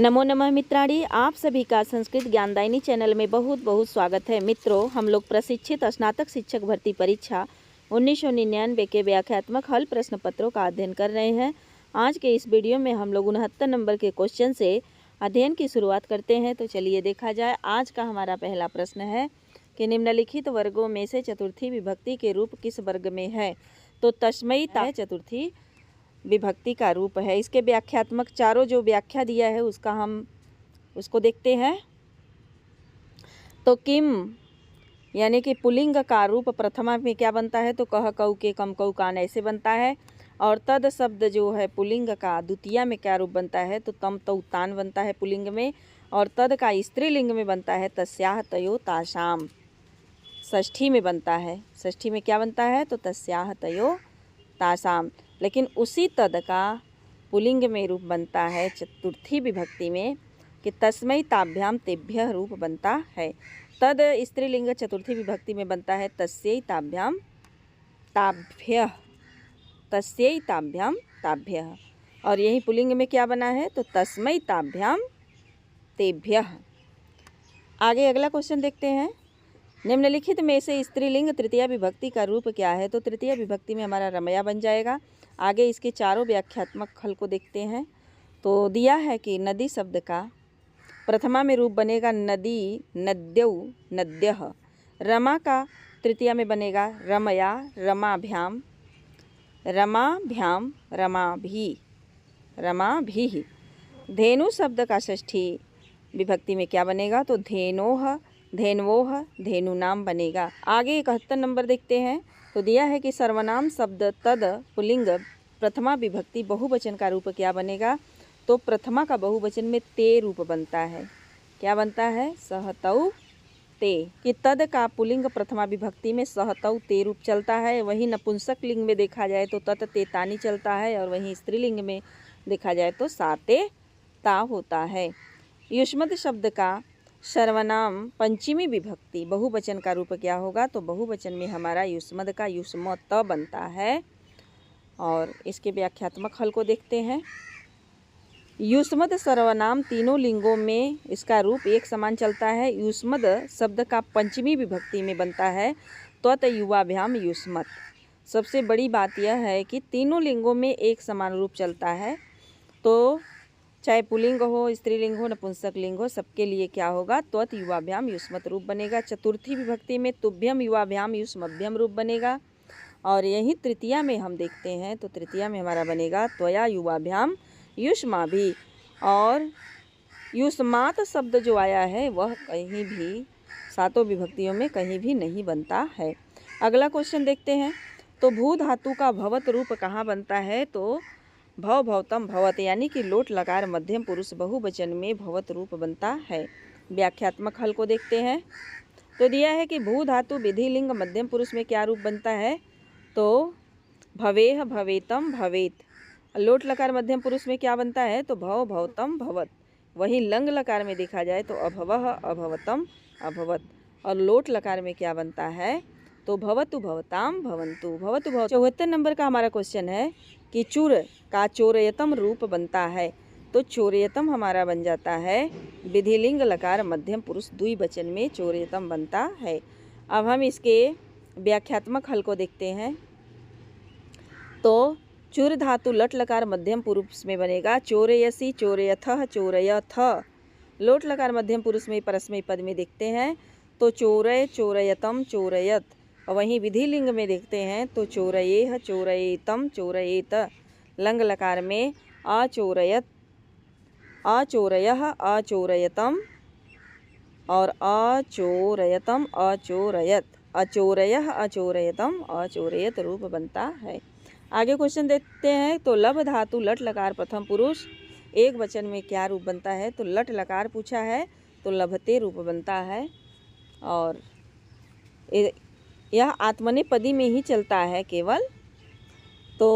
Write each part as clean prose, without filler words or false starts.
नमो नमः मित्राणि, आप सभी का संस्कृत ज्ञानदायिनी चैनल में बहुत बहुत स्वागत है। मित्रों, हम लोग प्रशिक्षित स्नातक शिक्षक भर्ती परीक्षा 1999 के व्याख्यात्मक हल प्रश्न पत्रों का अध्ययन कर रहे हैं। आज के इस वीडियो में हम लोग 69 नंबर के क्वेश्चन से अध्ययन की शुरुआत करते हैं। तो चलिए देखा जाए। आज का हमारा पहला प्रश्न है कि निम्नलिखित वर्गों में से चतुर्थी विभक्ति के रूप किस वर्ग में है। तो तस्मै ता चतुर्थी विभक्ति का रूप है। इसके व्याख्यात्मक चारों जो व्याख्या दिया है उसको देखते हैं। तो किम यानी कि पुल्लिंग का रूप प्रथमा में क्या बनता है, तो कह कऊ के कम कऊ कान ऐसे बनता है। और तद शब्द जो है पुल्लिंग का द्वितीया में क्या रूप बनता है, तो तम तौ तान बनता है पुल्लिंग में। और तद का स्त्रीलिंग में बनता है तस्याह तयो तासाम। षष्ठी में बनता है, षष्ठी में क्या बनता है, तो तस्याह तयो तासाम। लेकिन उसी तद का पुल्लिंग में रूप बनता है चतुर्थी विभक्ति में कि तस्मै ताभ्याम तेभ्यः रूप बनता है। तद स्त्रीलिंग चतुर्थी विभक्ति में बनता है तस्यै ताभ्याम ताभ्यः, तस्यै ताभ्याम ताभ्यः। और यही पुल्लिंग में क्या बना है, तो तस्मै ताभ्याम तेभ्यः। आगे अगला क्वेश्चन देखते हैं। निम्नलिखित में से स्त्रीलिंग तृतीया विभक्ति का रूप क्या है। तो तृतीया विभक्ति में हमारा रमया बन जाएगा। आगे इसके चारों व्याख्यात्मक हल को देखते हैं। तो दिया है कि नदी शब्द का प्रथमा में रूप बनेगा नदी, नद्यौ, नद्यः। रमा का तृतीया में बनेगा रमया, रमाभ्याम, रमाभ्याम, रमाभि, रमाभिः। धेनु शब्द का षष्ठी विभक्ति में क्या बनेगा, तो धेनोः, धेन्वोः, धेनुनाम बनेगा। आगे 71 नंबर देखते हैं। तो दिया है कि सर्वनाम शब्द तद पुल्लिंग प्रथमा विभक्ति बहुवचन का रूप क्या बनेगा। तो प्रथमा का बहुवचन में ते रूप बनता है। क्या बनता है, सहतौ ते। कि तद का पुल्लिंग प्रथमा विभक्ति में सहतौ ते रूप चलता है। वहीं नपुंसक लिंग में देखा जाए तो तत ते तानी चलता है। और वहीं स्त्रीलिंग में देखा जाए तो साते ता होता है। युष्मद शब्द का सर्वनाम पंचमी विभक्ति बहुवचन का रूप क्या होगा, तो बहुवचन में हमारा युष्मद का युष्मत बनता है। और इसके व्याख्यात्मक हल को देखते हैं। युष्मद सर्वनाम तीनों लिंगों में इसका रूप एक समान चलता है। युष्मद शब्द का पंचमी विभक्ति में बनता है त्वत युवाभ्याम युष्मत। सबसे बड़ी बात यह है कि तीनों लिंगों में एक समान रूप चलता है। तो चाहे पुल्लिंग हो, स्त्रीलिंग हो, नपुंसक लिंग हो, सबके लिए क्या होगा, त्वत युवाभ्याम युष्मत रूप बनेगा। चतुर्थी विभक्ति में तुभ्यम युवाभ्याम युष्मभ्यम रूप बनेगा। और यही तृतीया में हम देखते हैं तो तृतीया में हमारा बनेगा त्वया युवाभ्याम युष्माभि। और युष्मात शब्द जो आया है वह कहीं भी सातों विभक्तियों में कहीं भी नहीं बनता है। अगला क्वेश्चन देखते हैं। तो भू धातु का भवत रूप कहाँ बनता है, तो भव भवतम भवत यानी कि लोट लकार मध्यम पुरुष बहुवचन में भवत रूप बनता है। व्याख्यात्मक हल को देखते हैं। तो दिया है कि भू धातु विधिलिंग मध्यम पुरुष में क्या रूप बनता है, तो भवेह, भवेतम, भवेत। लोट लकार मध्यम पुरुष में क्या बनता है, तो भव भवतम भवत। वहीं लंग लकार में देखा जाए तो अभवः, अभवतम, अभवत। और लोट लकार में क्या बनता है, तो भवतु भवताम भवन्तु, भवतु भव। 74 नंबर का हमारा क्वेश्चन है कि चूर का चोरयतम रूप बनता है। तो चोरयतम हमारा बन जाता है विधिलिंग लकार मध्यम पुरुष द्विवचन में चोरयतम बनता है। अब हम इसके व्याख्यात्मक हल को देखते हैं। तो चूर धातु लट लकार मध्यम पुरुष में बनेगा चोरयसी, चोरयथः, चोरयथ। लोट लकार मध्यम पुरुष में परस्मैपद पद में देखते हैं तो चोरय, चोरयतम, चोरयत। और वहीं विधिलिंग में देखते हैं तो चोरयेह, चोरयेतम, चोरयेत। लंग लकार में अचोरयत, अचोरयः, अचोरयतम और अचोरयतम, अचोरयत, अचोरयः, अचोरयतम, अचोरयत रूप बनता है। आगे क्वेश्चन देखते हैं। तो लब धातु लट लकार प्रथम पुरुष एक वचन में क्या रूप बनता है, तो लट लकार पूछा है तो लभते रूप बनता है। और यह आत्मनेपदी में ही चलता है केवल। तो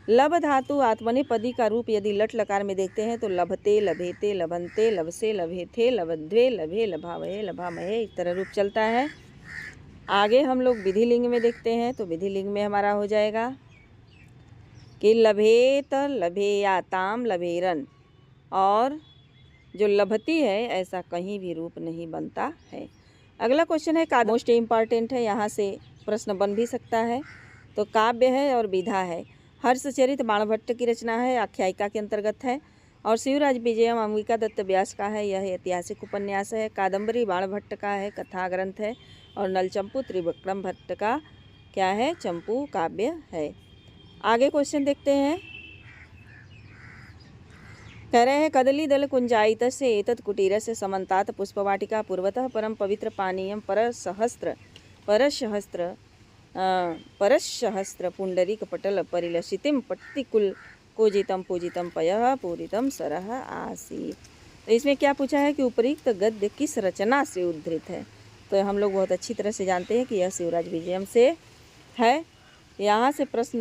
लब धातु आत्मनेपदी का रूप यदि लट लकार में देखते हैं तो लभते, लभेते, लभन्ते, लभसे, लभेथे, लभध्वे, लभे, लभावहे, लभामहे, इस तरह रूप चलता है। आगे हम लोग विधिलिंग में देखते हैं तो विधिलिंग में हमारा हो जाएगा कि लभेत, लभेयाताम, लभेरन। और जो लभती है ऐसा कहीं भी रूप नहीं बनता है। अगला क्वेश्चन है मोस्ट इम्पॉर्टेंट है, यहाँ से प्रश्न बन भी सकता है। तो काव्य है और विधा है। हर्षचरित बाणभट्ट की रचना है, आख्यायिका के अंतर्गत है। और शिवराज विजयम अंबिका दत्त व्यास का है, यह ऐतिहासिक उपन्यास है। कादम्बरी बाणभट्ट का है, कथा ग्रंथ है। और नलचंपू त्रिविक्रम भट्ट का क्या है, चंपू काव्य है। आगे क्वेश्चन देखते हैं। कह रहे हैं कदली दल कुंजायितस्य एतत् कुटीरस्य समन्तात् पुष्पवाटिका पूर्वतः परम पवित्र पानीयम परसहस्र पुंडरीक पटल परिलसितिम पट्टिकुल पूजितम पूजितम पयः पूरितम सरह आसीत्। तो इसमें क्या पूछा है कि उपरोक्त गद्य किस रचना से उद्धृत है। तो हम लोग बहुत अच्छी तरह से जानते हैं कि यह शिवराज विजयम से है। यहाँ से प्रश्न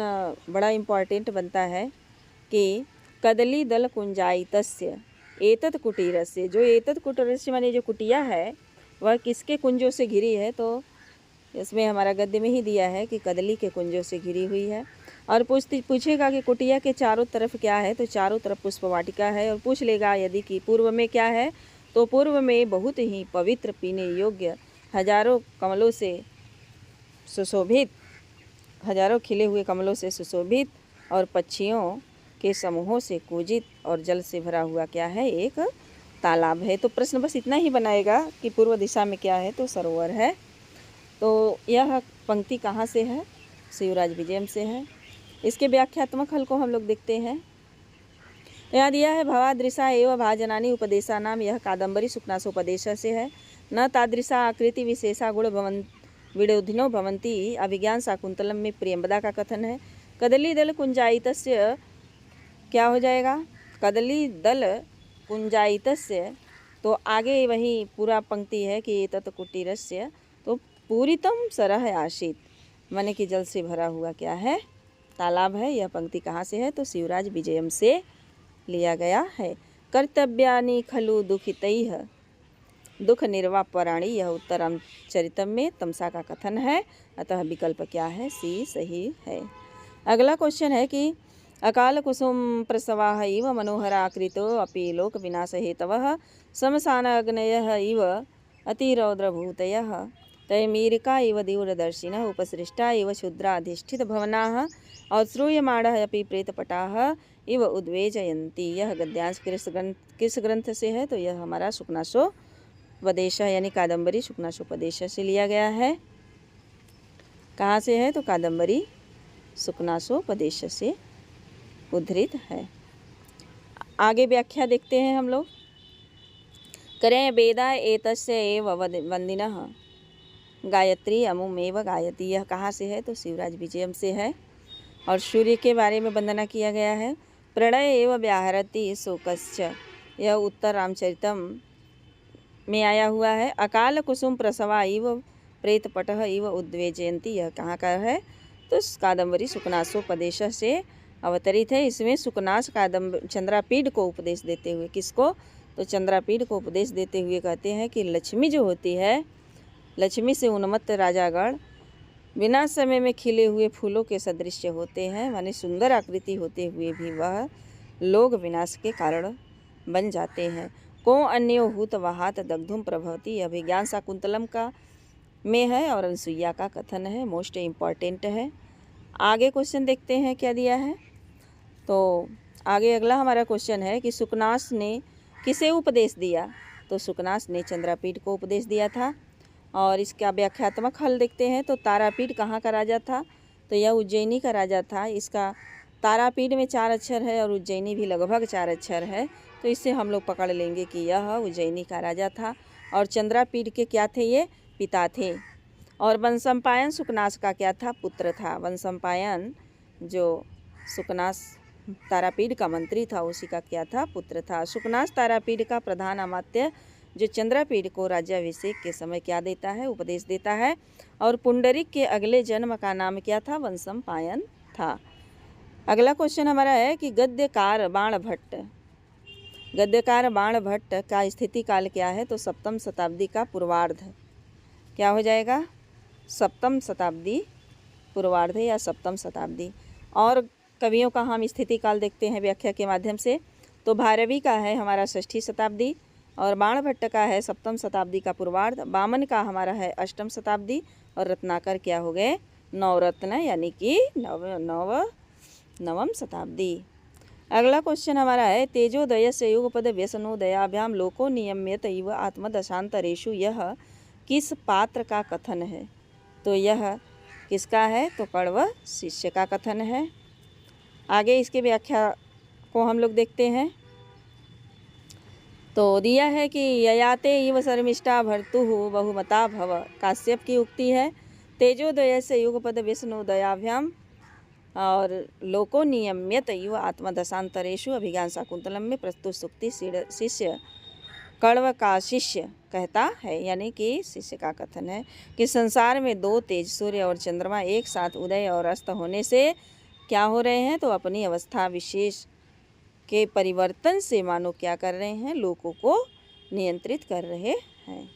बड़ा इम्पॉर्टेंट बनता है कि कदली दल कुंजायितस्य एतत् कुटीरस्य, जो एतत् कुटीरस्य माने जो कुटिया है वह किसके कुंजों से घिरी है। तो इसमें हमारा गद्य में ही दिया है कि कदली के कुंजों से घिरी हुई है। और पूछेगा कि कुटिया के चारों तरफ क्या है, तो चारों तरफ पुष्पवाटिका है। और पूछ लेगा यदि कि पूर्व में क्या है, तो पूर्व में बहुत ही पवित्र पीने योग्य हजारों कमलों से सुशोभित, हजारों खिले हुए कमलों से सुशोभित और पक्षियों के समूहों से कूजित और जल से भरा हुआ क्या है, एक तालाब है। तो प्रश्न बस इतना ही बनाएगा कि पूर्व दिशा में क्या है, तो सरोवर है। तो यह पंक्ति कहाँ से है, शिवराज विजयम से है। इसके व्याख्यात्मक हल को हम लोग देखते हैं। यहाँ दिया है भवादृशा एवं भाजनानी उपदेशा नाम, यह कादम्बरी सुखनासोपदेश से है। न तादृशा आकृति विशेषा गुण विडोधिनो भवंती अभिज्ञान शाकुंतलम में प्रियंबदा का कथन है। कदली दल कुंजायितस्य क्या हो जाएगा, कदली दल कुंजायितस्य, तो आगे वही पूरा पंक्ति है कि एतत् कुटीरस्य, तो पूरितम सरह आसीत्, माने कि जल से भरा हुआ क्या है, तालाब है। यह पंक्ति कहाँ से है, तो शिवराज विजयम से लिया गया है। कर्तव्यानि खलु दुखितैः दुख निर्वापराणी, यह उत्तरम चरितम में तमसा का कथन है। अतः विकल्प क्या है, सी सही है। अगला क्वेश्चन है कि अकाल कुसुम प्रसवाः इव मनोहराकृतो अपि लोक विनाश हेतवः शमशान अग्नयः इव अतिरौद्रभूतयः तैमीरिका इव दूरदर्शिनः उपसृष्टा इव क्षुद्राधिष्ठित भवनाः और श्रूयमाणः अपि प्रेतपटाः इव उद्वेजयन्ति। यह गद्यांश किस ग्रंथ से है, तो यह हमारा सुखनासोपदेश यानी कादम्बरी सुखनासोपदेश से लिया गया है। कहाँ से है, तो कादम्बरी सुखनासोपदेश से उद्धृत है। आगे व्याख्या देखते हैं हम लोग। करें वेदा एतस्य एव वंदिनः गायत्री अमुमेव गायती, यह कहाँ से है, तो शिवराज विजयम से है। और सूर्य के बारे में वंदना किया गया है। प्रणय एव व्याहरति शोकश्च, यह उत्तर रामचरितम में आया हुआ है। अकाल कुसुम प्रसवा इव प्रेतपटः इव उद्वेजयन्ति, यह कहाँ का है, तो कादम्बरी सुखनासोपदेश से अवतरित है। इसमें सुखनास चंद्रापीठ को उपदेश देते हुए, किसको, तो चंद्रापीठ को उपदेश देते हुए कहते हैं कि लक्ष्मी जो होती है, लक्ष्मी से उन्मत्त राजागण बिना समय में खिले हुए फूलों के सदृश होते हैं, माने सुंदर आकृति होते हुए भी वह लोग विनाश के कारण बन जाते हैं। को अन्यो हूत वहात दग्धुम प्रभवती, अभिज्ञान शाकुंतलम का में है और अनसुईया का कथन है, मोस्ट इम्पॉर्टेंट है। आगे क्वेश्चन देखते हैं क्या दिया है। तो आगे अगला हमारा क्वेश्चन है कि सुकनास ने किसे उपदेश दिया, तो सुकनास ने चंद्रापीठ को उपदेश दिया था। और इसका व्याख्यात्मक हल देखते हैं। तो तारापीठ कहाँ का राजा था, तो यह उज्जैनी का राजा था। इसका तारापीठ में 4 अक्षर है और उज्जैनी भी लगभग 4 अक्षर है, तो इससे हम लोग पकड़ लेंगे कि यह उज्जैनी का राजा था। और चंद्रापीठ के क्या थे, ये पिता थे। और वंशंपायन सुकनास का क्या था, पुत्र था। वंशंपायन जो सुकनास तारापीठ का मंत्री था, उसी का क्या था, पुत्र था। सुकनास तारापीठ का प्रधान अमात्य जो चंद्रापीठ को राज्याभिषेक के समय क्या देता है, उपदेश देता है। और पुंडरीक के अगले जन्म का नाम क्या था, वंशंपायन था। अगला क्वेश्चन हमारा है कि गद्यकार बाणभट्ट का स्थिति काल क्या है, तो 7वीं शताब्दी का पूर्वार्ध क्या हो जाएगा, 7वीं शताब्दी पूर्वार्ध या 7वीं शताब्दी। और कवियों का हम स्थिति काल देखते हैं व्याख्या के माध्यम से। तो भारवी का है हमारा 6वीं शताब्दी और बाणभट्ट का है 7वीं शताब्दी का पूर्वार्ध, बामन का हमारा है 8वीं शताब्दी और रत्नाकर क्या हो गए नवरत्न यानी कि नवम शताब्दी। अगला क्वेश्चन हमारा है तेजोदय से युगपद व्यसनोदयाभ्याम लोको नियम्यत इव आत्मदशांतरेषु यह किस पात्र का कथन है। तो यह किसका है तो कण्व शिष्य का कथन है। आगे इसके व्याख्या को हम लोग देखते हैं। तो दिया है कि ययाते इव शर्मिष्ठा भर्तुः बहुमता भव, काश्यप की उक्ति है। तेजोदय से युगपद व्यसनोदयाभ्याम और लोको नियम्यत युव आत्मदशांतरेषु अभिज्ञान शाकुंतलम में प्रस्तुत सूक्ति शिष्य कण्व का शिष्य कहता है, यानी कि शिष्य का कथन है कि संसार में दो तेज सूर्य और चंद्रमा एक साथ उदय और अस्त होने से क्या हो रहे हैं तो अपनी अवस्था विशेष के परिवर्तन से मानो क्या कर रहे हैं लोगों को नियंत्रित कर रहे हैं।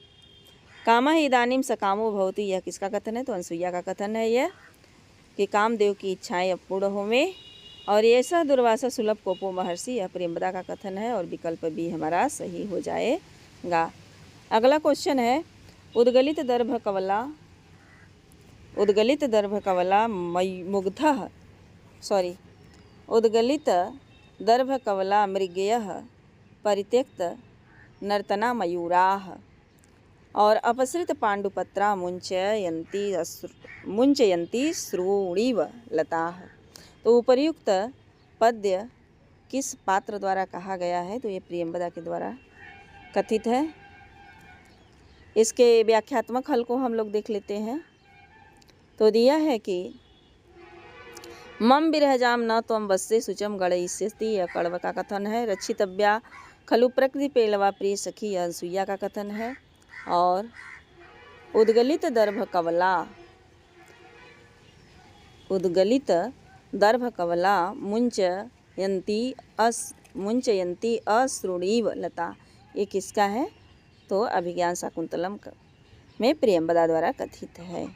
कामः इदानीं सकामो भवति, यह किसका कथन है तो अनसुईया का कथन है यह कि कामदेव की इच्छाएं अब पूर्ण होंगे। और ये स दुर्वासा सुलभ कोपो महर्षि, यह प्रेमदा का कथन है और विकल्प भी हमारा सही हो जाएगा। अगला क्वेश्चन है उद्गलित दर्भ कवला मृगयः परित्यक्त नर्तना मयूराः और अपसृत पांडुपत्रा मुंचयन्ती श्रोणीव लताः। तो उपर्युक्त पद्य किस पात्र द्वारा कहा गया है तो ये प्रियंवदा के द्वारा कथित है। इसके व्याख्यात्मक हल को हम लोग देख लेते हैं। तो दिया है कि मम बिरहजाम न त्वं वस्से शुचम गणयिष्यसि, यह कण्व का कथन है। रक्षितव्या खलु प्रकृति पेलवा प्रिय सखी, यह अनसुईया का कथन है। और उद्गलित दर्भ कवला मुंचयन्ती अश्रुणीव लता, ये किसका है तो अभिज्ञान शाकुंतलम में प्रियंवदा द्वारा कथित है।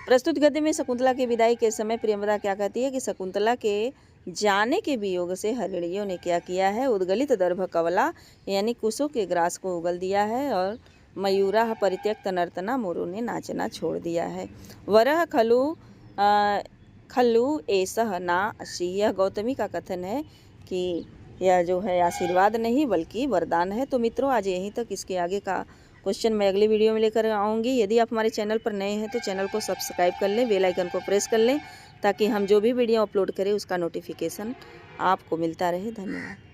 प्रस्तुत गद्य में शकुंतला की विदाई के समय प्रियंवदा क्या कहती है कि शकुंतला के जाने के वियोग से हरिणियों ने क्या किया है उद्गलित दर्भ कवला यानी कुशों के ग्रास को उगल दिया है और मयूरा परित्यक्त नर्तना मोरों ने नाचना छोड़ दिया है। वरह खलु एसह ना अशी, यह गौतमी का कथन है कि यह जो है आशीर्वाद नहीं बल्कि वरदान है। तो मित्रों आज यहीं तक, इसके आगे का क्वेश्चन मैं अगली वीडियो में लेकर आऊँगी। यदि आप हमारे चैनल पर नए हैं तो चैनल को सब्सक्राइब कर लें, बेल आइकन को प्रेस कर लें ताकि हम जो भी वीडियो अपलोड करें उसका नोटिफिकेशन आपको मिलता रहे। धन्यवाद।